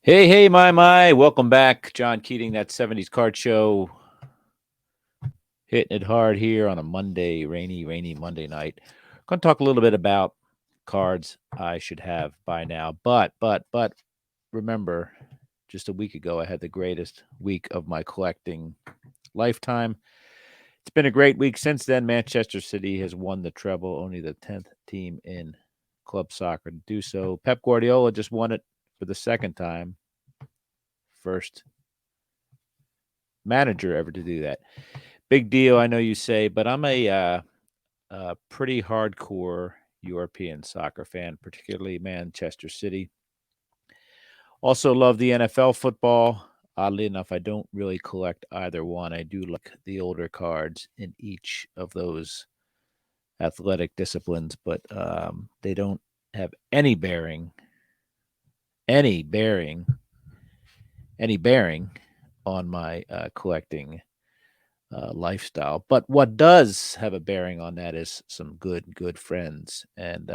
Hey, my. Welcome back. John Keating, that 70s card show. Hitting it hard here on a Monday, rainy Monday night. Going to talk a little bit about cards I should have by now. But remember, just a week ago, I had the greatest week of my collecting lifetime. It's been a great week since then. Manchester City has won the treble, only the 10th team in club soccer to do so. Pep Guardiola just won it for the second time. First manager ever to do that. Big deal, I know you say, but I'm a pretty hardcore European soccer fan, particularly Manchester City. Also love the NFL football. Oddly enough, I don't really collect either one. I do like the older cards in each of those athletic disciplines, but they don't have any bearing, any bearing on my collecting lifestyle. But what does have a bearing on that is some good friends. And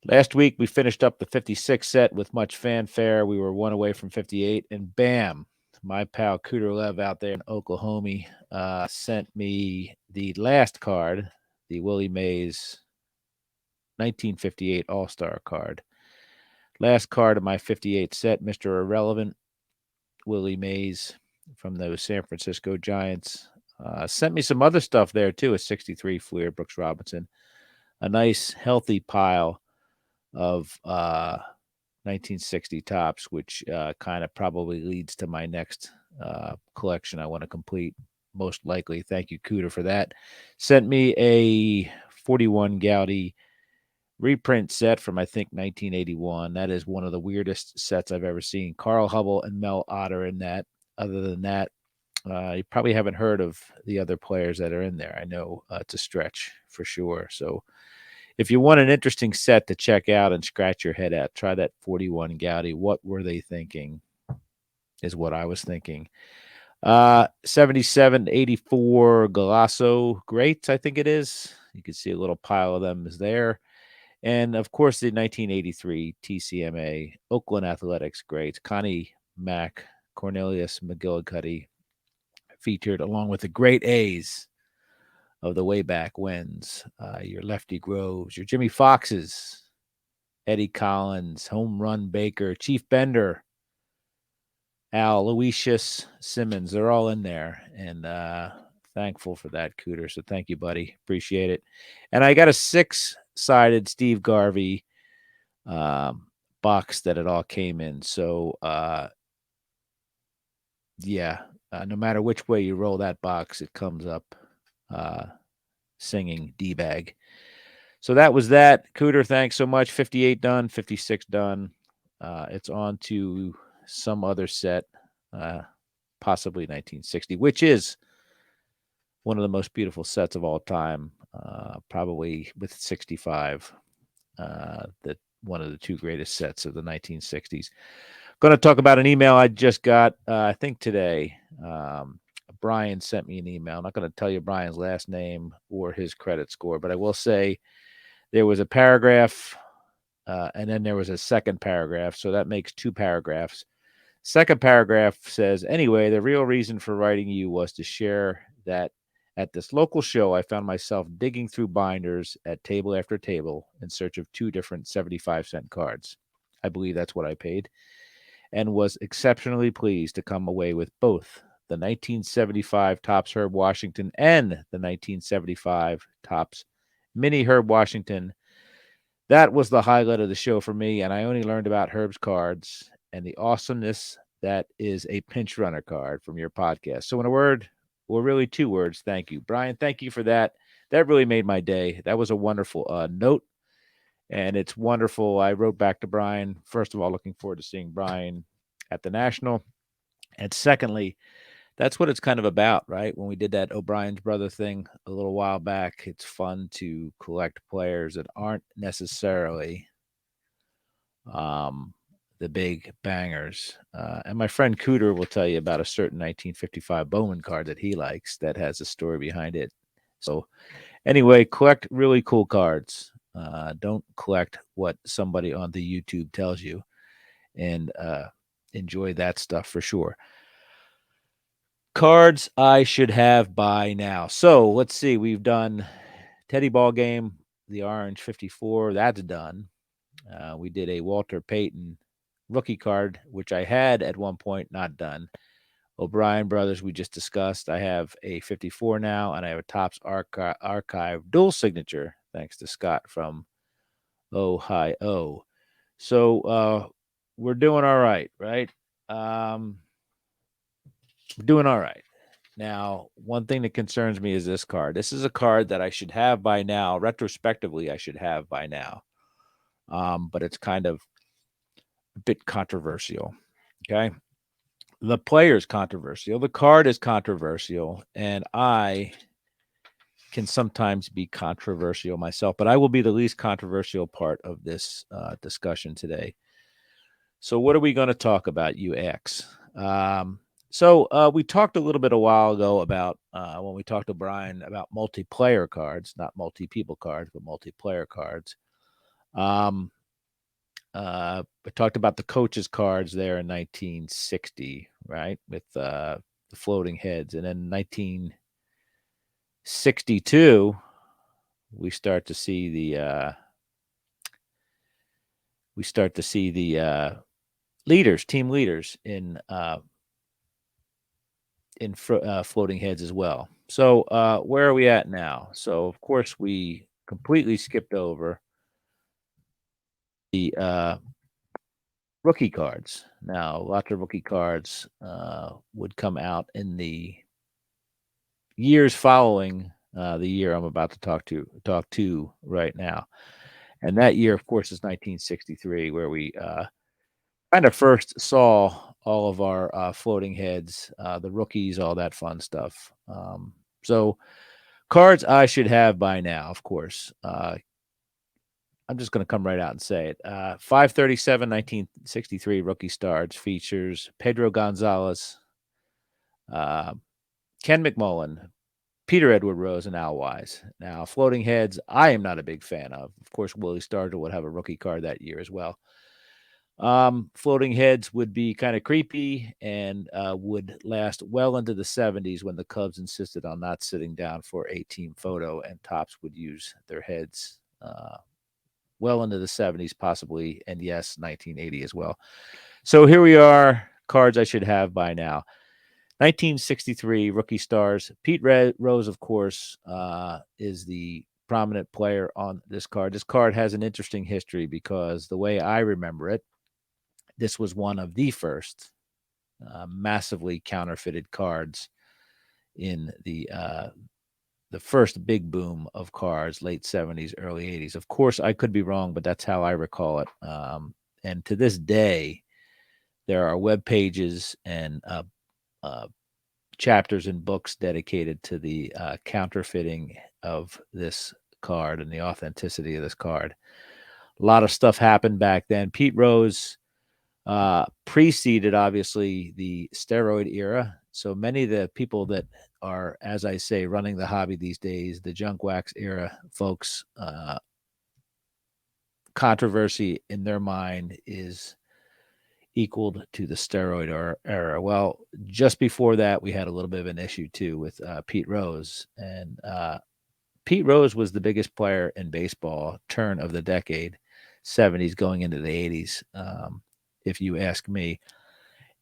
last week we finished up the 56 set with much fanfare. We were one away from 58, and bam, my pal Cooter Lev out there in Oklahoma sent me the last card, the Willie Mays 1958 All Star card. Last card of my 58 set, Mr. Irrelevant, Willie Mays from those San Francisco Giants. Sent me some other stuff there too. A 63 Fleer Brooks Robinson, a nice healthy pile of 1960 tops, which kind of probably leads to my next collection I want to complete. Most likely. Thank you, Cooter, for that. Sent me a 41 Gaudy reprint set from I think 1981. That is one of the weirdest sets I've ever seen. Carl Hubble and Mel Otter in that. Other than that, you probably haven't heard of the other players that are in there. I know it's a stretch for sure. So if you want an interesting set to check out and scratch your head at, try that 41 Gaudy. What were they thinking? Is what I was thinking. 77 84 Galasso Greats, I think it is. You can see a little pile of them is there. And of course, the 1983 TCMA Oakland Athletics greats, Connie Mack, Cornelius McGillicuddy, featured along with the great A's of the way back whens, your Lefty Groves, your Jimmy Foxes, Eddie Collins, Home Run Baker, Chief Bender, Al, Lucius Simmons. They're all in there. And thankful for that, Cooter. So thank you, buddy. Appreciate it. And I got a 6-sided Steve Garvey box that it all came in. So, no matter which way you roll that box, it comes up singing D-bag. So that was that. Cooter, thanks so much. 58 done, 56 done. It's on to some other set, possibly 1960, which is one of the most beautiful sets of all time, probably with 65, that one of the two greatest sets of the 1960s. Going to talk about an email I just got, I think today. Brian sent me an email. I'm not going to tell you Brian's last name or his credit score, but I will say there was a paragraph and then there was a second paragraph. So that makes two paragraphs. Second paragraph says, anyway, the real reason for writing you was to share that at this local show, I found myself digging through binders at table after table in search of two different 75-cent cards. I believe that's what I paid, and was exceptionally pleased to come away with both the 1975 Topps Herb Washington and the 1975 Topps Mini Herb Washington. That was the highlight of the show for me, and I only learned about Herb's cards and the awesomeness that is a pinch runner card from your podcast. So in a word, or really two words, thank you. Brian, thank you for that. That really made my day. That was a wonderful note, and it's wonderful. I wrote back to Brian. First of all, looking forward to seeing Brian at the National. And secondly, that's what it's kind of about, right? When we did that O'Brien's brother thing a little while back, it's fun to collect players that aren't necessarily the big bangers. And my friend Cooter will tell you about a certain 1955 Bowman card that he likes that has a story behind it. So, anyway, collect really cool cards. Don't collect what somebody on the YouTube tells you. and enjoy that stuff for sure. Cards I should have by now. So let's see. We've done Teddy Ball Game, the Orange 54. That's done. We did a Walter Payton rookie card, which I had at one point, not done. O'Brien Brothers, we just discussed. I have a 54 now, and I have a Topps Archive dual signature, thanks to Scott from Ohio. So we're doing all right, right? We're doing all right. Now, one thing that concerns me is this card. This is a card that I should have by now. Retrospectively, I should have by now. But it's kind of a bit controversial. Okay. The player is controversial. The card is controversial. And I can sometimes be controversial myself, but I will be the least controversial part of this discussion today. So, what are we going to talk about, UX? So we talked a little bit a while ago about when we talked to Brian about multiplayer cards, not multi-people cards, but multiplayer cards. We talked about the coaches' cards there in 1960, right, with the floating heads, and then 1962 we start to see the leaders, team leaders in floating heads as well. So where are we at now? So of course we completely skipped over the rookie cards. Now lots of rookie cards would come out in the years following the year I'm about to talk to right now, and that year, of course, is 1963, where we kind of first saw all of our floating heads, the rookies, all that fun stuff. So cards I should have by now, of course. I'm just going to come right out and say it. 537, 1963 rookie stars features Pedro Gonzalez, Ken McMullen, Peter Edward Rose, and Al Wise. Now, floating heads, I am not a big fan of. Of course, Willie Stargell would have a rookie card that year as well. Floating heads would be kind of creepy and would last well into the 70s when the Cubs insisted on not sitting down for a team photo, and Topps would use their heads well into the 70s, possibly, and yes, 1980 as well. So here we are, cards I should have by now. 1963 rookie stars. Pete Rose, of course, is the prominent player on this card. This card has an interesting history because the way I remember it, this was one of the first massively counterfeited cards in the first big boom of cards, late 70s, early 80s. Of course, I could be wrong, but that's how I recall it. And to this day, there are web pages and chapters and books dedicated to the counterfeiting of this card and the authenticity of this card. A lot of stuff happened back then. Pete Rose preceded, obviously, the steroid era. So many of the people that are, as I say, running the hobby these days, the junk wax era folks, controversy in their mind is equaled to the steroid era. Well, just before that, we had a little bit of an issue too with Pete Rose. And Pete Rose was the biggest player in baseball, turn of the decade, 70s going into the 80s, if you ask me.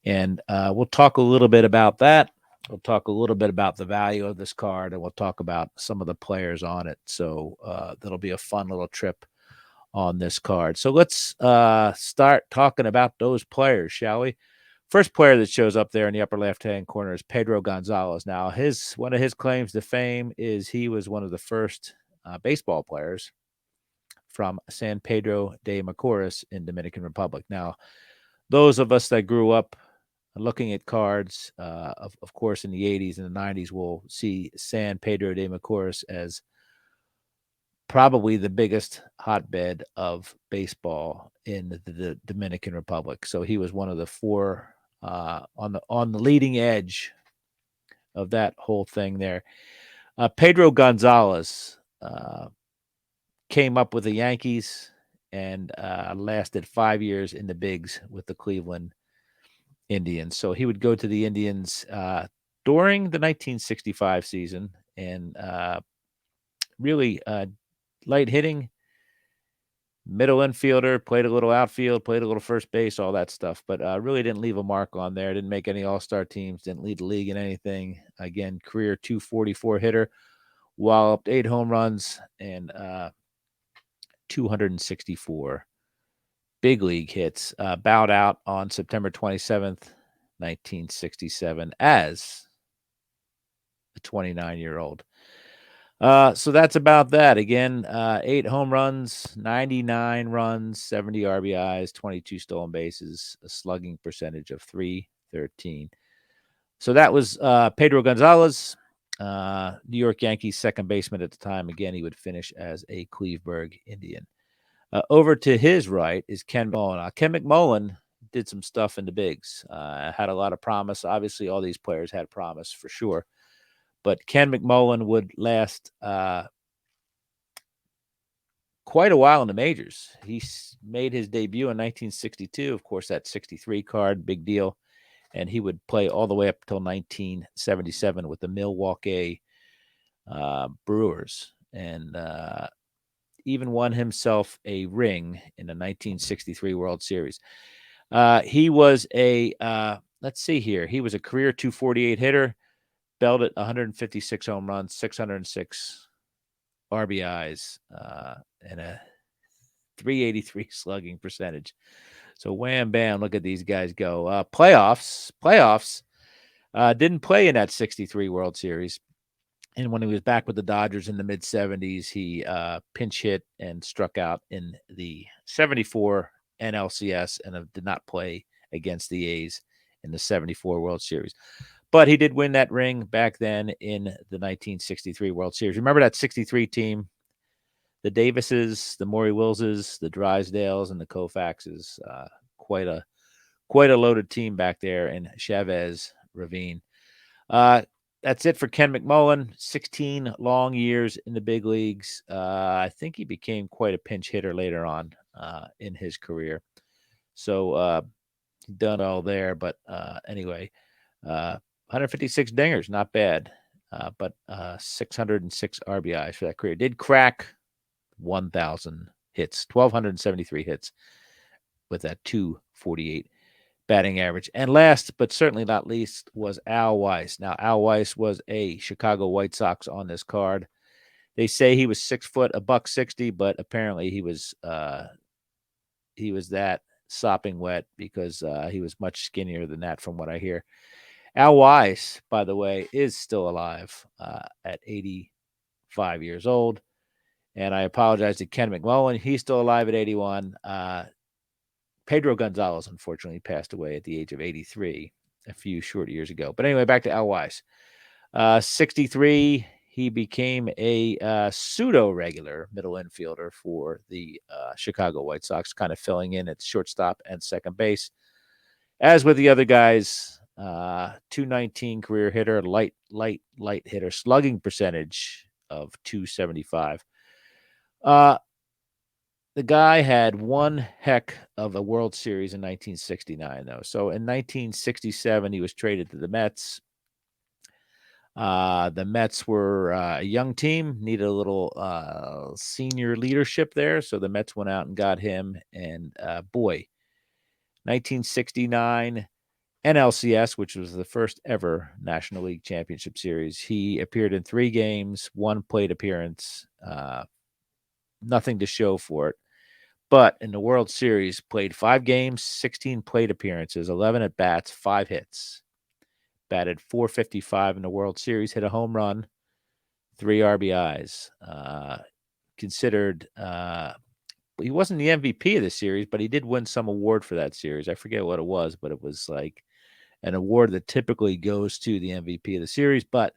And we'll talk a little bit about that. We'll talk a little bit about the value of this card, and we'll talk about some of the players on it. So that'll be a fun little trip on this card. So let's start talking about those players, shall we? First player that shows up there in the upper left-hand corner is Pedro Gonzalez. Now, one of his claims to fame is he was one of the first baseball players from San Pedro de Macorís in Dominican Republic. Now, those of us that grew up looking at cards, of course, in the 80s and the 90s, will see San Pedro de Macorís as probably the biggest hotbed of baseball in the Dominican Republic. So he was one of the four on the leading edge of that whole thing there. Pedro Gonzalez came up with the Yankees and lasted 5 years in the bigs with the Cleveland Indians. So he would go to the Indians during the 1965 season and really light hitting, middle infielder, played a little outfield, played a little first base, all that stuff, but really didn't leave a mark on there. Didn't make any all-star teams, didn't lead the league in anything. Again, career 244 hitter, walloped 8 home runs and 264 big league hits. Bowed out on September 27th, 1967 as a 29-year-old. So that's about that. Again, 8 home runs, 99 runs, 70 RBIs, 22 stolen bases, a slugging percentage of .313. So that was Pedro Gonzalez, New York Yankees second baseman at the time. Again, he would finish as a Cleveburg Indian. Over to his right is Ken McMullen. Ken McMullen did some stuff in the bigs, had a lot of promise. Obviously, all these players had promise for sure. But Ken McMullen would last quite a while in the majors. He made his debut in 1962. Of course, that 63 card, big deal. And he would play all the way up until 1977 with the Milwaukee Brewers. And even won himself a ring in the 1963 World Series. He was let's see here. He was a career 248 hitter, belted 156 home runs, 606 RBIs, and a 383 slugging percentage. So wham, bam, look at these guys go. Playoffs. Didn't play in that 63 World Series. And when he was back with the Dodgers in the mid-70s, he pinch hit and struck out in the 74 NLCS and did not play against the A's in the 74 World Series. But he did win that ring back then in the 1963 World Series. Remember that 63 team? The Davises, the Maury Willses, the Drysdales, and the Koufaxes. Quite a loaded team back there in Chavez Ravine. That's it for Ken McMullen. 16 long years in the big leagues. I think he became quite a pinch hitter later on in his career. So done all there. But anyway, 156 dingers, not bad. But 606 RBIs for that career. Did crack 1,000 hits, 1,273 hits with that 248 batting average. And last but certainly not least was Al Weiss. Now, Al Weiss was a Chicago White Sox on this card. They say he was 6 foot, $160, but apparently he was that sopping wet because he was much skinnier than that from what I hear. Al Weiss, by the way, is still alive at 85 years old. And I apologize to Ken McMullen. He's still alive at 81. Pedro Gonzalez, unfortunately, passed away at the age of 83 a few short years ago. But anyway, back to Al Weiss. 63, he became a pseudo-regular middle infielder for the Chicago White Sox, kind of filling in at shortstop and second base. As with the other guys, 219 career hitter, light hitter, slugging percentage of .275. The guy had one heck of a World Series in 1969, though. So in 1967, he was traded to the Mets. The Mets were a young team, needed a little senior leadership there. So the Mets went out and got him. And 1969 NLCS, which was the first ever National League Championship Series. He appeared in 3 games, 1 plate appearance, nothing to show for it. But in the World Series, played 5 games, 16 plate appearances, 11 at-bats, 5 hits. Batted .455 in the World Series, hit a home run, 3 RBIs. Considered, he wasn't the MVP of the series, but he did win some award for that series. I forget what it was, but it was like an award that typically goes to the MVP of the series. But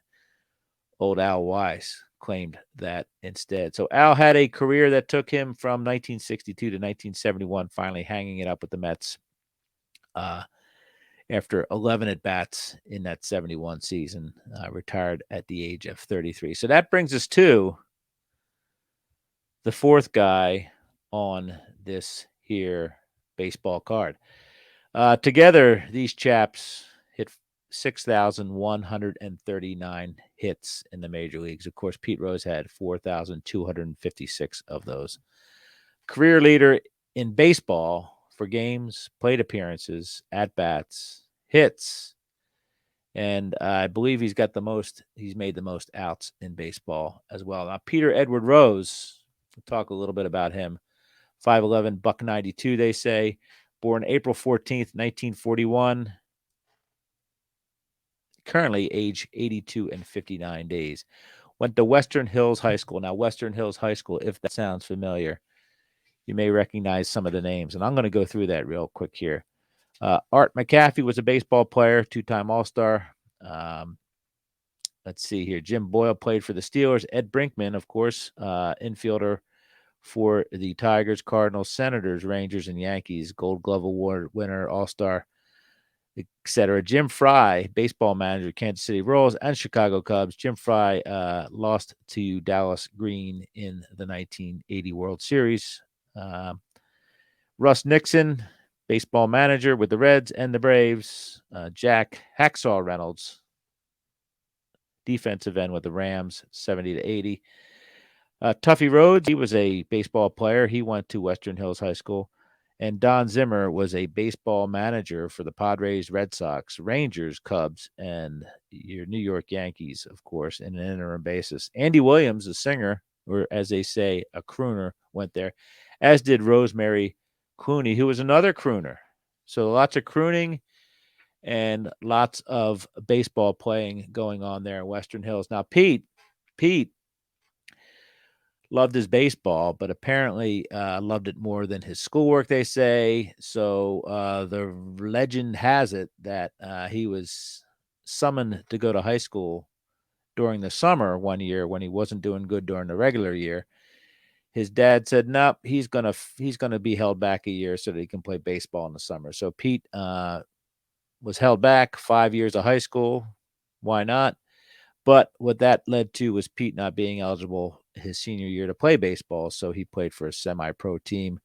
old Al Weiss claimed that instead. So Al had a career that took him from 1962 to 1971, finally hanging it up with the Mets after 11 at-bats in that 71 season, retired at the age of 33. So that brings us to the fourth guy on this here baseball card. Together, these chaps hit 6,139 hits in the major leagues. Of course, Pete Rose had 4,256 of those. Career leader in baseball for games, plate appearances, at bats, hits, and I believe he's made the most outs in baseball as well. Now, Peter Edward Rose, we'll talk a little bit about him. 5'11", buck 92, they say. Born April 14th, 1941. Currently age 82 and 59 days. Went to Western Hills High School. Now, Western Hills High School, if that sounds familiar, you may recognize some of the names. And I'm going to go through that real quick here. Art McAfee was a baseball player, two-time All-Star. Let's see here. Jim Boyle played for the Steelers. Ed Brinkman, of course, infielder for the Tigers, Cardinals, Senators, Rangers, and Yankees. Gold Glove Award winner, All-Star, etc. Jim Fry, baseball manager, Kansas City Royals and Chicago Cubs. Jim Fry lost to Dallas Green in the 1980 World Series. Russ Nixon, baseball manager with the Reds and the Braves. Jack Hacksaw Reynolds, defensive end with the Rams, 70 to 80. Tuffy Rhodes, he was a baseball player. He went to Western Hills High School. And Don Zimmer was a baseball manager for the Padres, Red Sox, Rangers, Cubs, and your New York Yankees, of course, in an interim basis. Andy Williams, a singer, or as they say, a crooner, went there, as did Rosemary Clooney, who was another crooner. So lots of crooning and lots of baseball playing going on there in Western Hills. Now, Pete loved his baseball, but apparently loved it more than his schoolwork, they say. So the legend has it that he was summoned to go to high school during the summer one year when he wasn't doing good during the regular year. His dad said, "Nope, he's gonna be held back a year so that he can play baseball in the summer." So Pete was held back 5 years of high school. Why not? But what that led to was Pete not being eligible his senior year to play baseball, so he played for a semi-pro team.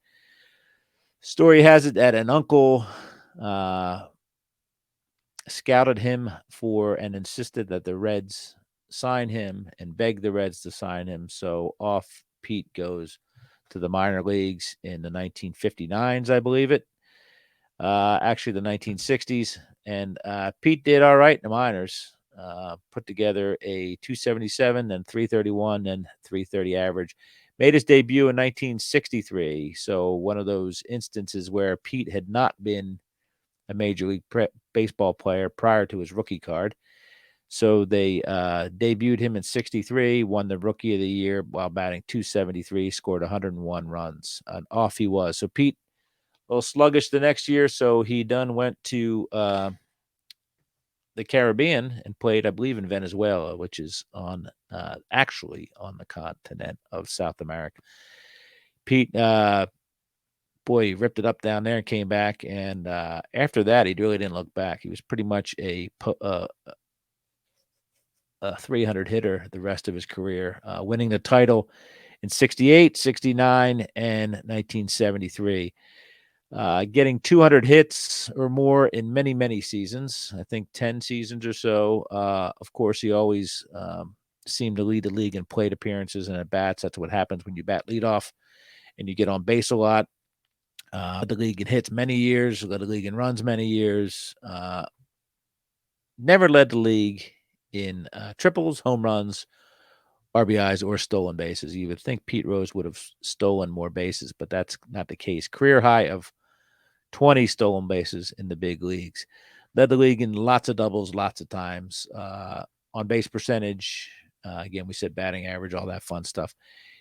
Story has it that an uncle scouted him for and insisted that the Reds sign him and begged the Reds to sign him. So off Pete goes to the minor leagues in the 1959s, I believe it. Actually, the 1960s. And Pete did all right in the minors. Put together a 277, then 331, then 330 average. Made his debut in 1963. So one of those instances where Pete had not been a Major League Baseball player prior to his rookie card. So they debuted him in 63, won the Rookie of the Year while batting 273, scored 101 runs. And off he was. So Pete, a little sluggish the next year, so he went to the Caribbean and played, I believe, in Venezuela, which is actually on the continent of South America. Pete, he ripped it up down there and came back. And after that, he really didn't look back. He was pretty much a 300 hitter the rest of his career, winning the title in 68, 69, and 1973. Getting 200 hits or more in many, many seasons, I think 10 seasons or so. Of course, he always seemed to lead the league in plate appearances and at bats. That's what happens when you bat leadoff and you get on base a lot. The league in hits many years, led the league in runs many years. Never led the league in triples, home runs, RBIs, or stolen bases. You would think Pete Rose would have stolen more bases, but that's not the case. Career high of 20 stolen bases in the big leagues. Led the league in lots of doubles, lots of times. On base percentage, again, we said batting average, all that fun stuff.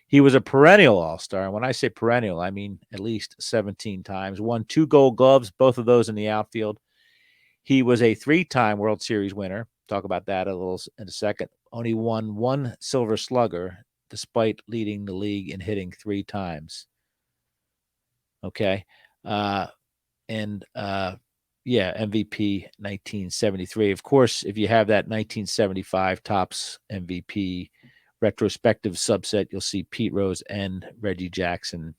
He was a perennial All-Star. And when I say perennial, I mean at least 17 times. Won 2 Gold Gloves, both of those in the outfield. He was a 3-time World Series winner. Talk about that a little in a second. Only won 1 Silver Slugger, despite leading the league in hitting 3 times. Okay. MVP 1973. Of course, if you have that 1975 Topps MVP retrospective subset, you'll see Pete Rose and Reggie Jackson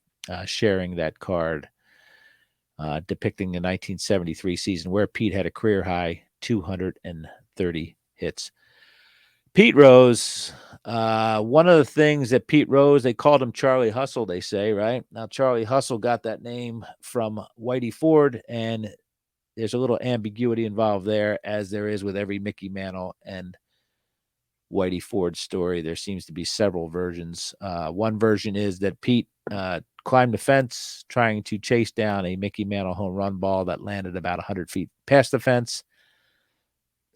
sharing that card depicting the 1973 season where Pete had a career high 230 hits. Pete Rose, one of the things that Pete Rose, they called him Charlie Hustle, they say, right? Now, Charlie Hustle got that name from Whitey Ford, and there's a little ambiguity involved there, as there is with every Mickey Mantle and Whitey Ford story. There seems to be several versions. One version is that Pete climbed the fence trying to chase down a Mickey Mantle home run ball that landed about 100 feet past the fence.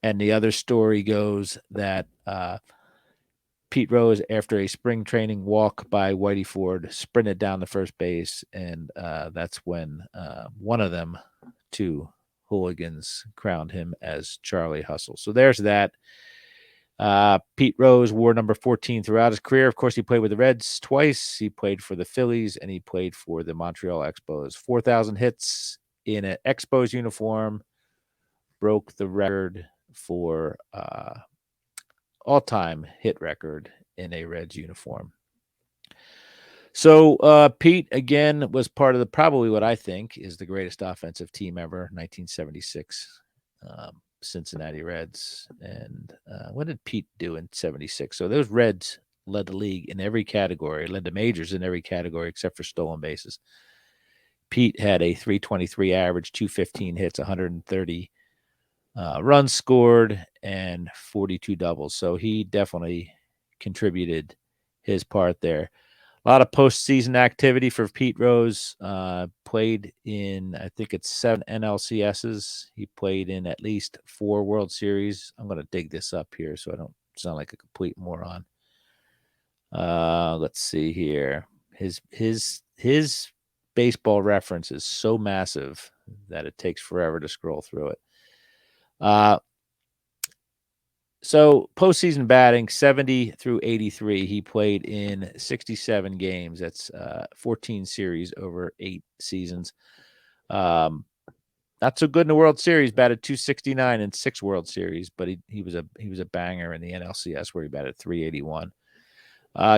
And the other story goes that Pete Rose, after a spring training walk by Whitey Ford, sprinted down the first base, and that's when one of them, two hooligans, crowned him as Charlie Hustle. So there's that. Pete Rose wore number 14 throughout his career. Of course, he played with the Reds twice. He played for the Phillies, and he played for the Montreal Expos. 4,000 hits in an Expos uniform, broke the record for all-time hit record in a Reds uniform. So Pete, again, was part of the probably what I think is the greatest offensive team ever, 1976 Cincinnati Reds. And what did Pete do in 76? So those Reds led the league in every category, led the majors in every category except for stolen bases. Pete had a 323 average, 215 hits, 130 runs scored, and 42 doubles. So he definitely contributed his part there. A lot of postseason activity for Pete Rose. Played in, I think it's 7 NLCSs. He played in at least 4 World Series. I'm going to dig this up here so I don't sound like a complete moron. Let's see here. His baseball reference is so massive that it takes forever to scroll through it. So postseason batting 70 through 83. He played in 67 games. That's 14 series over 8 seasons. Not so good in the World Series. Batted 269 in 6 World Series, but he was a banger in the NLCS where he batted 381.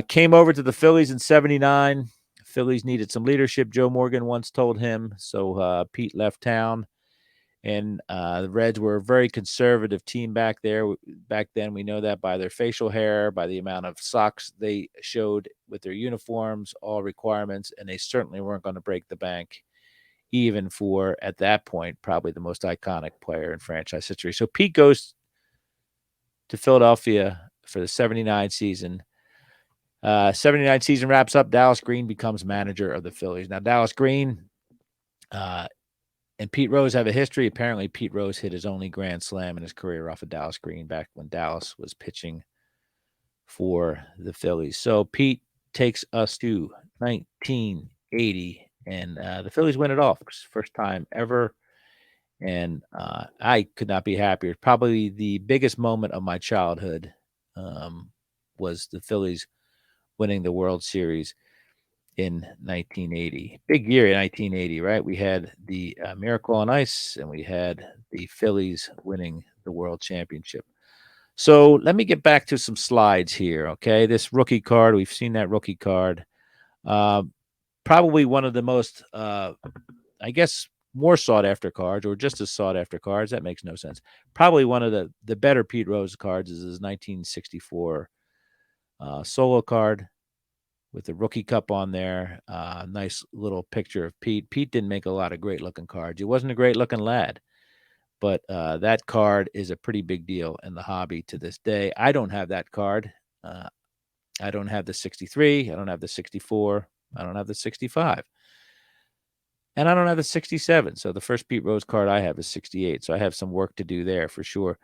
Came over to the Phillies in 79. Phillies needed some leadership, Joe Morgan once told him. So Pete left town. And the Reds were a very conservative team back there. Back then, we know that by their facial hair, by the amount of socks they showed with their uniforms, all requirements, and they certainly weren't going to break the bank, even for, at that point, probably the most iconic player in franchise history. So Pete goes to Philadelphia for the 79 season. 79 season wraps up. Dallas Green becomes manager of the Phillies. Now, Dallas Green and Pete Rose have a history. Apparently, Pete Rose hit his only grand slam in his career off of Dallas Green back when Dallas was pitching for the Phillies. So Pete takes us to 1980, and the Phillies win it all. First time ever. And I could not be happier. Probably the biggest moment of my childhood was the Phillies winning the World Series in 1980. Big year in 1980, right? We had the Miracle on Ice, and we had the Phillies winning the World Championship. So let me get back to some slides here, okay? This rookie card, we've seen that rookie card. Probably one of the most, I guess, more sought-after cards, or just as sought-after cards. That makes no sense. Probably one of the better Pete Rose cards is his 1964 solo card with the rookie cup on there. Nice little picture of Pete. Pete didn't make a lot of great-looking cards. He wasn't a great-looking lad, but that card is a pretty big deal in the hobby to this day. I don't have that card. I don't have the 63. I don't have the 64. I don't have the 65. And I don't have the 67. So the first Pete Rose card I have is 68. So I have some work to do there for sure.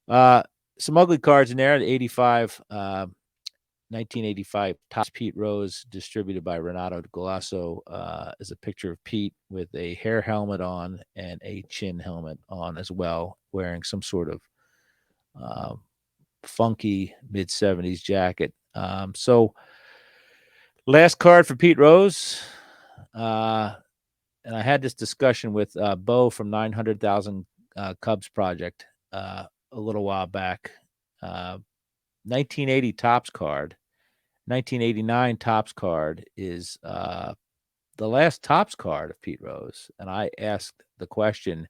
Some ugly cards in there. The 85, 1985 Topps Pete Rose, distributed by Renato Galasso, is a picture of Pete with a hair helmet on and a chin helmet on as well, wearing some sort of funky mid-70s jacket. So last card for Pete Rose. And I had this discussion with Bo from 900,000 Cubs Project a little while back. 1980 Topps card. 1989 Topps card is the last Topps card of Pete Rose, and I asked the question,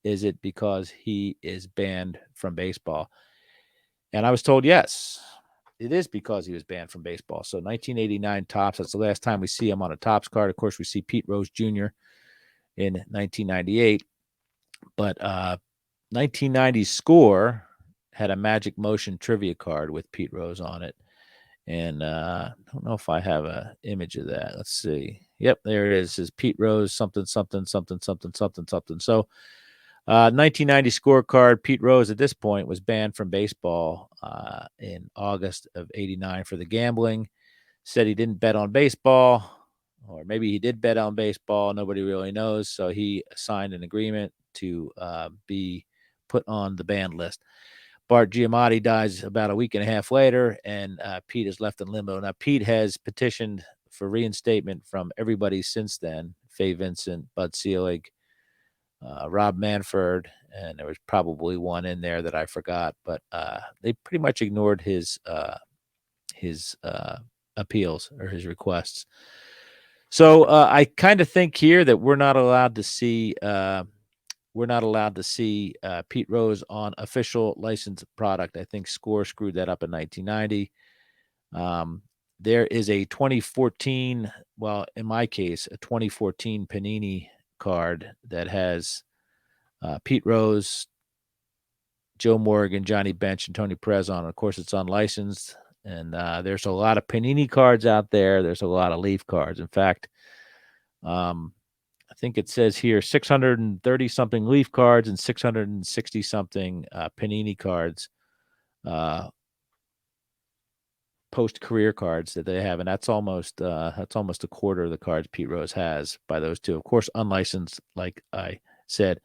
is it because he is banned from baseball? And I was told yes, it is because he was banned from baseball. So 1989 Topps, that's the last time we see him on a Topps card. Of course, we see Pete Rose Jr. in 1998. But 1990 Score had a Magic Motion trivia card with Pete Rose on it. And I don't know if I have an image of that. Let's see. Yep, there it is. It says Pete Rose, something, something, something, something, something, something. So 1990 scorecard. Pete Rose at this point was banned from baseball in August of 89 for the gambling. Said he didn't bet on baseball, or maybe he did bet on baseball. Nobody really knows. So he signed an agreement to be put on the banned list. Bart Giamatti dies about a week and a half later, and Pete is left in limbo. Now, Pete has petitioned for reinstatement from everybody since then: Fay Vincent, Bud Selig, Rob Manfred, and there was probably one in there that I forgot, but they pretty much ignored his appeals or his requests. So I kind of think here that we're not allowed to see Pete Rose on official licensed product. I think Score screwed that up in 1990. There is a 2014, well, in my case, a 2014 Panini card that has Pete Rose, Joe Morgan, Johnny Bench, and Tony Perez on. Of course, it's unlicensed, and there's a lot of Panini cards out there. There's a lot of Leaf cards. In fact, I think it says here 630 something Leaf cards and 660 something Panini cards, post career cards that they have, and that's almost a quarter of the cards Pete Rose has by those two. Of course, unlicensed, like I said.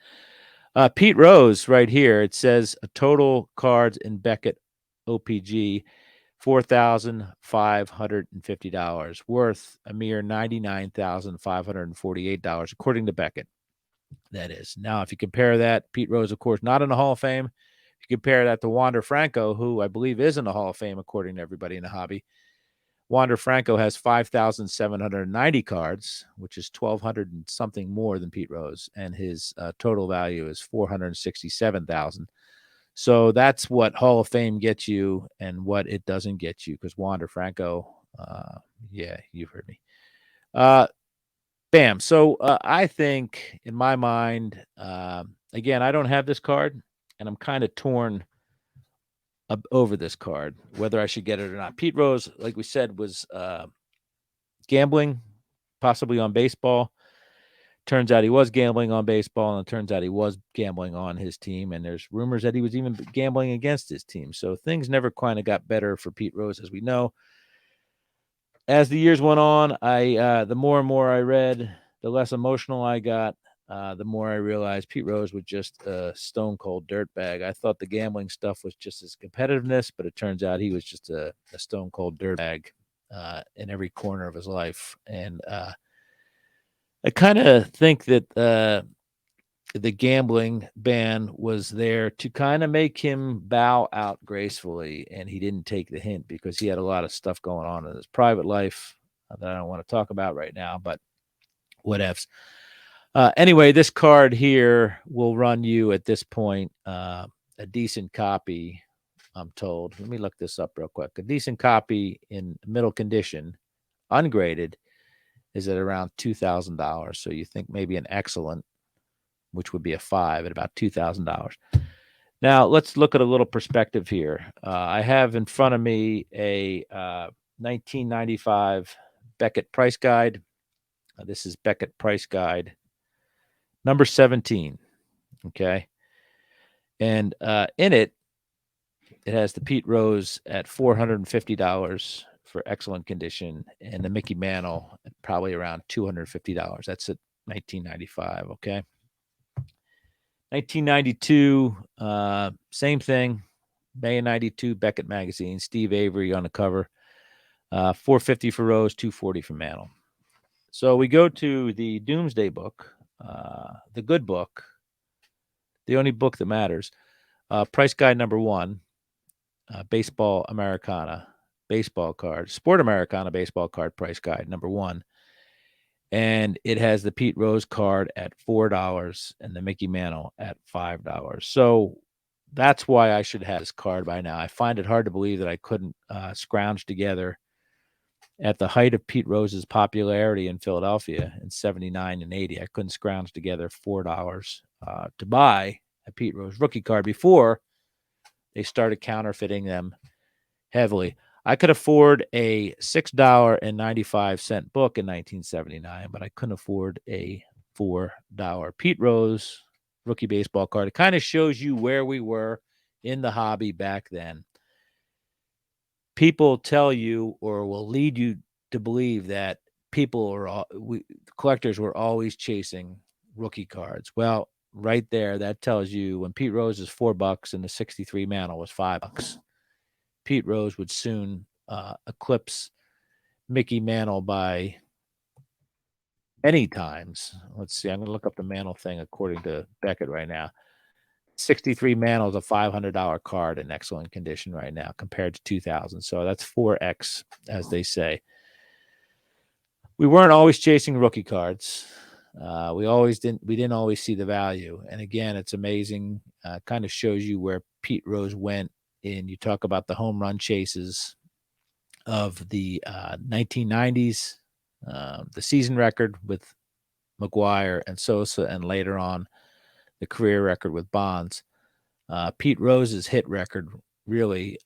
Pete Rose, right here, it says total cards in Beckett OPG, $4,550, worth a mere $99,548, according to Beckett. That is. Now, if you compare that, Pete Rose, of course, not in the Hall of Fame. If you compare that to Wander Franco, who I believe is in the Hall of Fame, according to everybody in the hobby, Wander Franco has 5,790 cards, which is 1,200 and something more than Pete Rose, and his total value is 467,000. So that's what Hall of Fame gets you, and what it doesn't get you, because Wander Franco, yeah, you've heard me. Bam. So I think, in my mind, again, I don't have this card, and I'm kind of torn over this card, whether I should get it or not. Pete Rose, like we said, was gambling, possibly on baseball. Turns out he was gambling on baseball, and it turns out he was gambling on his team. And there's rumors that he was even gambling against his team. So things never kind of got better for Pete Rose, as we know. As the years went on, the more and more I read, the less emotional I got. The more I realized Pete Rose was just a stone cold dirtbag. I thought the gambling stuff was just his competitiveness, but it turns out he was just a stone cold dirtbag in every corner of his life. And I kind of think that the gambling ban was there to kind of make him bow out gracefully, and he didn't take the hint because he had a lot of stuff going on in his private life that I don't want to talk about right now, but whatevs. Anyway, this card here will run you at this point a decent copy, I'm told. Let me look this up real quick. A decent copy in middle condition, ungraded, is at around $2,000. So you think maybe an excellent, which would be a 5, at about $2,000. Now, let's look at a little perspective here. I have in front of me a 1995 Beckett Price Guide. This is Beckett Price Guide number 17. Okay. And in it, it has the Pete Rose at $450 for excellent condition, and the Mickey Mantle at probably around $250. That's at 1995. Okay. 1992, same thing. May of 92, Beckett magazine, Steve Avery on the cover. $450 for Rose, $240 for Mantle. So we go to the Doomsday Book, the good book, the only book that matters. Price Guide number 1, Baseball Americana, baseball card, Sport Americana baseball card price guide number 1. and it has the Pete Rose card at $4 and the Mickey Mantle at $5. So that's why I should have this card by now. I find it hard to believe that I couldn't scrounge together at the height of Pete Rose's popularity in Philadelphia in 79 and 80. I couldn't scrounge together $4 to buy a Pete Rose rookie card before they started counterfeiting them heavily. I could afford a $6.95 book in 1979, but I couldn't afford a $4 Pete Rose rookie baseball card. It kind of shows you where we were in the hobby back then. People tell you or will lead you to believe that collectors were always chasing rookie cards. Well, right there, that tells you when Pete Rose is $4 and the 63 Mantle was $5. Pete Rose would soon eclipse Mickey Mantle by many times. Let's see. I'm going to look up the Mantle thing according to Beckett right now. 63 Mantle is a $500 card in excellent condition right now compared to 2000. So that's 4x, as they say. We weren't always chasing rookie cards. We didn't always see the value. And again, it's amazing. Kind of shows you where Pete Rose went. And you talk about the home run chases of the 1990s, the season record with McGwire and Sosa, and later on the career record with Bonds. Pete Rose's hit record really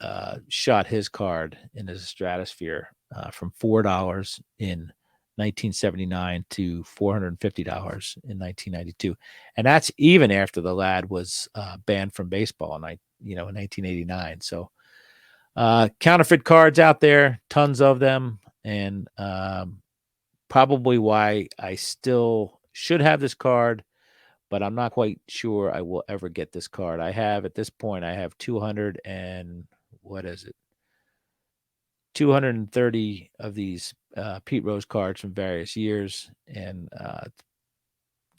shot his card into the stratosphere from $4 in 1979 to $450 in 1992, and that's even after the lad was banned from baseball in 1989. So counterfeit cards out there, tons of them, and probably why I still should have this card, but I'm not quite sure I will ever get this card. At this point, I have 200 and what is it? 230 of these Pete Rose cards from various years, and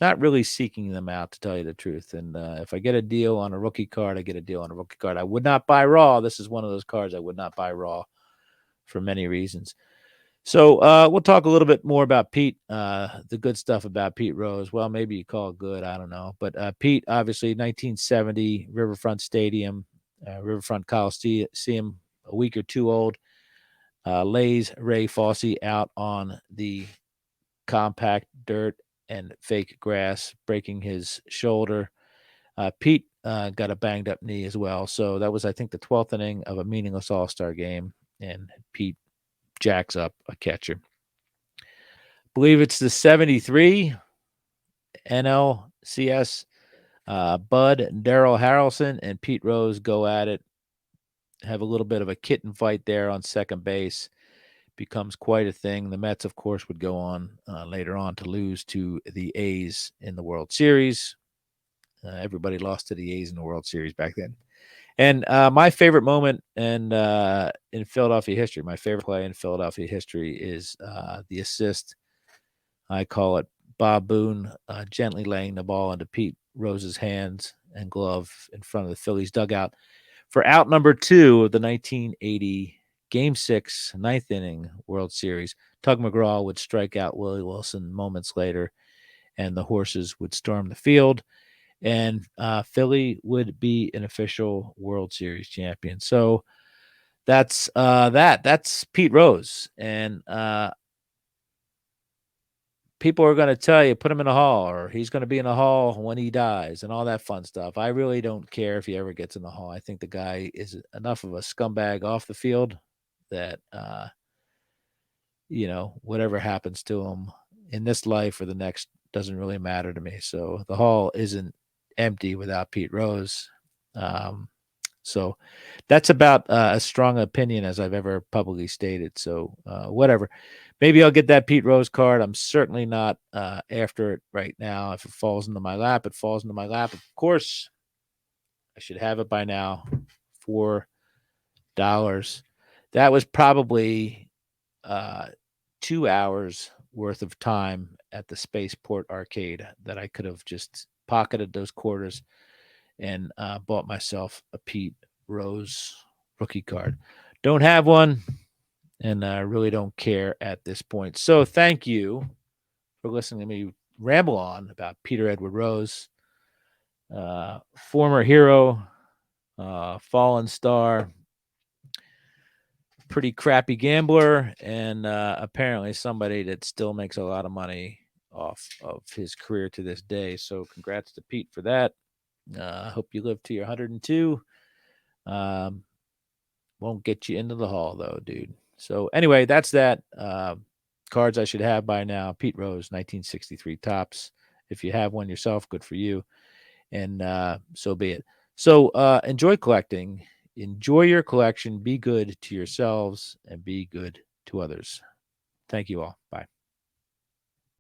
not really seeking them out, to tell you the truth. And if I get a deal on a rookie card, I get a deal on a rookie card. I would not buy raw. This is one of those cards I would not buy raw for many reasons. So we'll talk a little bit more about Pete, the good stuff about Pete Rose. Well, maybe you call it good. I don't know. But Pete, obviously, 1970, Riverfront Stadium, Riverfront Coliseum, a week or two old, lays Ray Fosse out on the compact dirt and fake grass, breaking his shoulder. Pete got a banged up knee as well. So that was, I think, the 12th inning of a meaningless all-star game. And Pete jacks up a catcher. Believe it's the 73 NLCS. Bud, Darrell Harrelson, and Pete Rose go at it. Have a little bit of a kitten fight there on second base. Becomes quite a thing. The Mets, of course, would go on later on to lose to the A's in the World Series. Everybody lost to the A's in the World Series back then. And my favorite moment in Philadelphia history, my favorite play in Philadelphia history is the assist. I call it Bob Boone gently laying the ball into Pete Rose's hands and glove in front of the Phillies dugout for out number 2 of the 1980 Game 6 ninth inning World Series. Tug McGraw would strike out Willie Wilson moments later, and the horses would storm the field, and Philly would be an official World Series champion. So that's That's Pete Rose, and people are going to tell you, put him in a hall, or he's going to be in a hall when he dies, and all that fun stuff. I really don't care if he ever gets in the hall. I think the guy is enough of a scumbag off the field that, whatever happens to him in this life or the next doesn't really matter to me. So the hall isn't empty without Pete Rose. So that's about as strong an opinion as I've ever publicly stated. So whatever. Maybe I'll get that Pete Rose card. I'm certainly not after it right now. If it falls into my lap, it falls into my lap. Of course, I should have it by now. $4. That was probably 2 hours worth of time at the Spaceport Arcade that I could have just pocketed those quarters and bought myself a Pete Rose rookie card. Don't have one, and I really don't care at this point. So thank you for listening to me ramble on about Peter Edward Rose, former hero, fallen star, pretty crappy gambler, and apparently somebody that still makes a lot of money off of his career to this day. So congrats to Pete for that. I hope you live to your 102. Won't get you into the hall though, dude. So anyway, that's that. Cards I should have by now. Pete Rose, 1963 tops. If you have one yourself, good for you. And so be it. So enjoy collecting. Enjoy your collection. Be good to yourselves and be good to others. Thank you all. Bye.